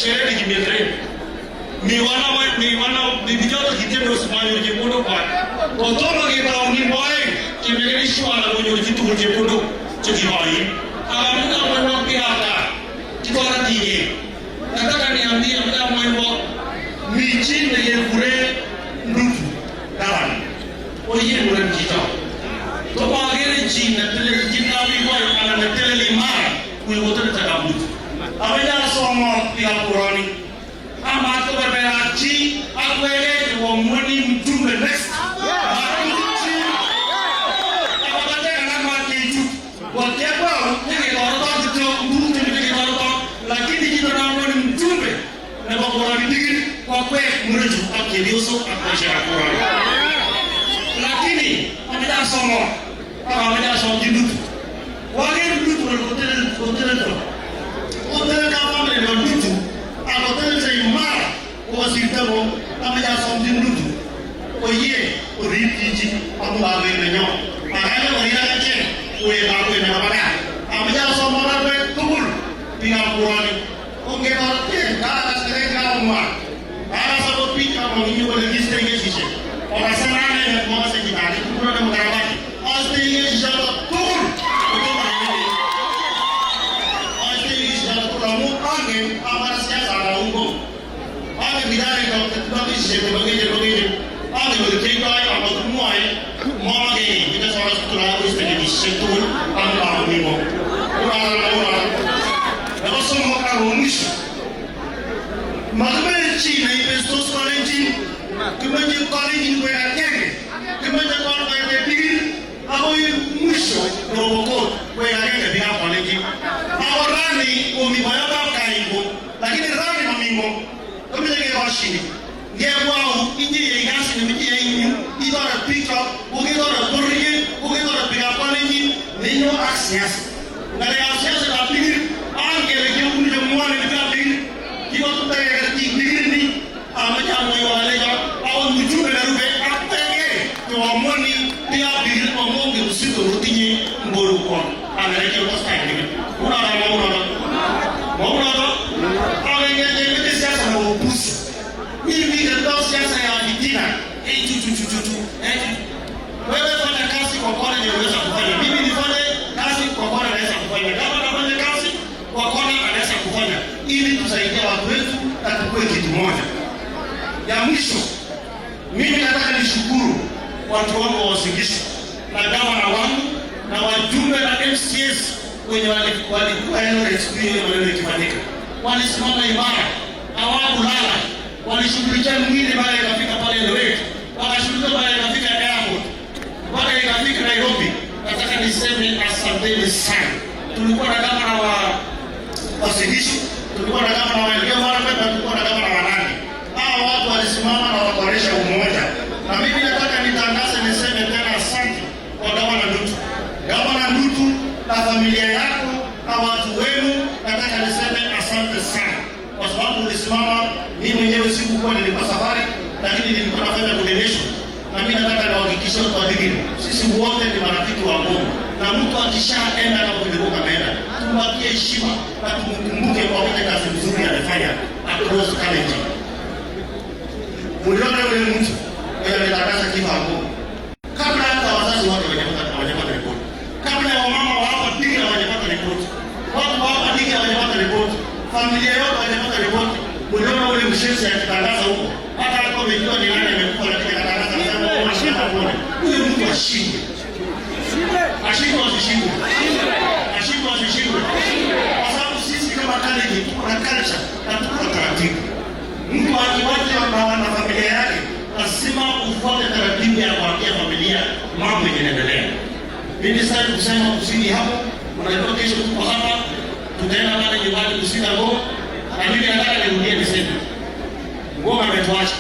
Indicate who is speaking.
Speaker 1: Shere kimetre. Mi wana bijota kitendo semanyo jepondo kwa. Kotono kita uni boy kimegeri shwala monyo jitu jepondo chekihoi. Alamuka mwana pirata. Kitora tige. Nataka niambie mda mwana michinde yekure ndufu dawan. Oye mwana mjita. Topa agere china tele jina biwa ana tele limara kuyote takabutu. Abenya somo ya Qurani. Ama to berachi akwele wo moni mtume next. Abata kana makitu. Wakiapa nige dorota tito mbutu nige dorota lakini jito na moni mtume na kwa Qurani digi kwa kwe mreju akilioso akasha Qurani. Lakini abenya somo abenya somo jindutu. Wage mdutu kotere Hotel kama ni mdutu, hotel za imara kwa sitabo kama ya something mdutu. Oye, oripiji ambaye menyo. Agana waliya che, oye bawe na baba. Amja somora pe tubul pina Qurani. Onge barte dara sere ka umma. Dara sabo pika mo ni ko register ye sise. Ora sanane mo se kitani Qurani mo garabati. Aste ye sise tubul. Amara siasa ala ungo. Ame bidare ka tutabi shebe bageje. Ame uliteka ya matumwae. Mama ge kita sara sutura uspeke di setul amba mimo. Ora. Nako somo ka rumisho. Magme chi na investos college. Kimaje college ko ya kenge. Kimaje kwa ya degree. Abo mwisho roboko ko ya kenge dia college. Awarani umibaya lakini rani mamimo kama ile washini ngewao inji yigasi ni miji yinyu idora pika ugidora burige ugidora pika palingi ninyo aksias ngale aksias da pigir angere ke unje muane da pigir kiwa tutaya gati pigirni amaja moyo alega awon mujube la rube atege to amoni dia pigir omonge usito rutinye mboru ko angere ke wasta ngene una mauna mimi ndio siasa ya vitina wewe fanya kazi kwa kona unaweza kufanya mimi nifanye kazi kwa kona naweza kufanya kama nafanya kazi kwa kona anaweza kufanya ili tusaidie watu wetu na tukue kitu moja. Ya mwisho mimi nataka nishukuru watu wangu wa Usingishu na gavana wangu na wajumbe na MCS wenye walikuwa eneo experience waliofanyika walisimama imara hawakulala walishughulikia mwingine baada ya kufika pale Eldoret, wakashughulikia baada ya kufika airport, baada ya kufika Nairobi. Nataka niseme asanteni sana. Tulikuwa na gavana wa Usingishu, tulikuwa na gavana wa Elgeyo Marakwet, tulikuwa na gavana wa Nandi. Hao watu walisimama na wakaonesha umoja. Na mimi nataka nitangaze niseme tena asante kwa gavana Ndutu. Gavana Ndutu na familia yako na watu wenu, nataka niseme asante sana. Kwa sababu ulisimama. Mimi mwenyewe sikuwa nilikuwa safari lakini nilikuwa nafanya donation. Na mimi nataka niwahakikishie kwa digiri. Sisi wote ni marafiki wa Mungu. Na mtu akishaenda na kuondoka ameenda. Tumpatie heshima na tumkumbuke kwa ile kazi nzuri alifanya across college. Uliona yule mtu aliyetangaza kifo hapo. Kabla hata wazazi wake hawajapata ripoti. Kabla ya mama wa hapa Diga hawajapata ripoti. Watu wa hapa Diga hawajapata ripoti. Familia yote hawajapata ripoti. Uliona ule mshenzi akitangaza huko hata alikuwa amejua ni nani amekufa lakini akatangaza sana anashinda kuona huyo mtu ashinde kwa sababu sisi kama college tuko na culture na tuko na taratibu. Mtu akiwacha na familia yake lazima ufuate taratibu ya kuambia familia mambo yanaendelea. Mimi sasa kusema kusini hapo mnajua kesho tuko hapa tutaenda pale nyumbani kusina ngo. Na mimi nataka nirudie niseme Mungu ametuacha